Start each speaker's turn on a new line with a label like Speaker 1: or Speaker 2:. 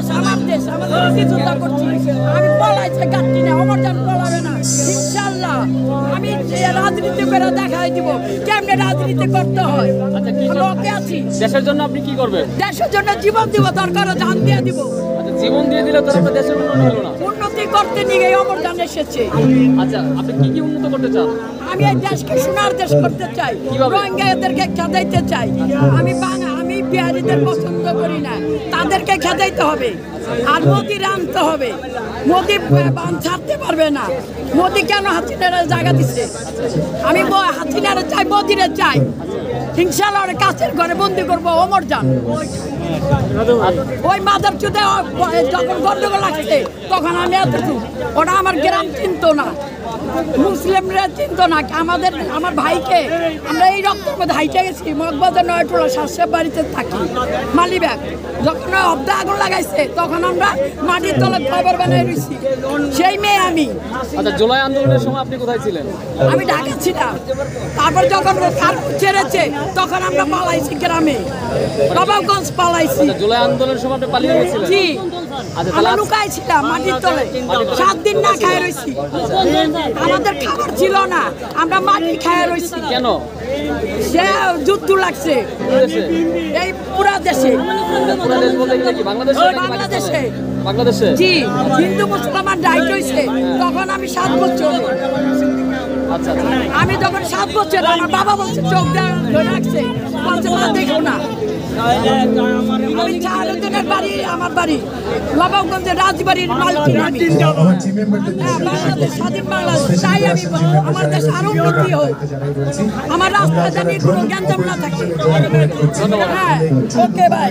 Speaker 1: বাংলাদেশ আমার দেশ, আমাদের মুক্তিযোদ্ধা করছি। আমি পলাইছে গাঁটটি না, আমার জান পলাবে না ইনশাআল্লাহ। আমি রাজনীতি করে দেখাই দিব কেমনে রাজনীতি করতে হয়।
Speaker 2: আচ্ছা, কি
Speaker 1: ওকে আছি।
Speaker 2: দেশের জন্য আপনি কি করবেন?
Speaker 1: দেশের জন্য জীবন দিব, দরকার জান দিয়ে দিব।
Speaker 2: আচ্ছা, জীবন দিয়ে দিলে তো আপনার দেশের উন্নয়ন হলো না।
Speaker 1: উন্নতি করতে নিয়ে অমর জান এসেছে।
Speaker 2: আচ্ছা, আপনি কি কি উন্নত করতে চান?
Speaker 1: আমি এই দেশকে সোনার দেশ করতে চাই,
Speaker 2: কিভাবে?
Speaker 1: রোহিঙ্গাদেরকে খেদাইতে চাই। আমি বিহারিদের পছন্দ করি না, তাদেরকে খেদাইতে হবে। আর মোদির আনতে হবে। মোদি বান ছাড়তে পারবে না। মোদি কেন হাসিনার জায়গা দিচ্ছে? আমি হাসিনার চাই, মোদিরে চাই। ইনশাআল্লাহ ওর কাছের ঘরে বন্দি করবো অমর জান। ওই মাদার চুদে যখন গন্ডগোল লাগছে তখন আমি এতটুকু, ওরা আমার গ্রাম চিনতো না, মুসলিমরা চিনতো না। আমার ভাইকে আমরা এই রক্তের মধ্যে হাইটে গেছি। মগবাজার নয়টোলা শাসের বাড়িতে থাকি, মালিবাগ। যখন অব্দা আগুন লাগাইছে তখন আমরা মাটির তলে খবর বানাই রয়েছি। সেই মেয়ে আমি।
Speaker 2: আচ্ছা, জুলাই আন্দোলনের সময় আপনি কোথায় ছিলেন?
Speaker 1: আমি ঢাকা ছিলাম। তারপর যখন কার্পুর ছেড়েছে তখন আমরা পালাইছি গ্রামে, নবাবগঞ্জ পালাইছি।
Speaker 2: জুলাই আন্দোলনের সময় আপনি পালিয়ে গেছিলেন?
Speaker 1: জি,
Speaker 2: আচ্ছা,
Speaker 1: আমরা লুকাইছিলাম মাটির তলে, 7 দিন না খায় রয়েছি। আমাদের খাবার ছিল না, আমরা মাটি খায় রয়েছি।
Speaker 2: কেন?
Speaker 1: সে যুদ্ধ লাগছে এই পুরা দেশে।
Speaker 2: পুরো দেশ বলতে গেলে কি বাংলাদেশে?
Speaker 1: বাংলাদেশে।
Speaker 2: বাংলাদেশে?
Speaker 1: জি, হিন্দু মুসলমান ডাইট হয়েছে। তখন আমি 7 বছর।
Speaker 2: আচ্ছা, আচ্ছা।
Speaker 1: আমি তখন 7 বছর, আমার বাবা বলছে চোখ ধরে রাখছে, বলছে মা দেখো না। আমি চারজনের বাড়ি, আমার বাড়ি নবাবগঞ্জের রাজবাড়ির মালিক আমি। বাংলাদেশ স্বাধীন বাংলাদেশ চাই আমি। আমার দেশ আরো উন্নতি হোক, আমার রাস্তায় জানি কোনো গ্যাঞ্জাম না থাকে। হ্যাঁ, ওকে ভাই।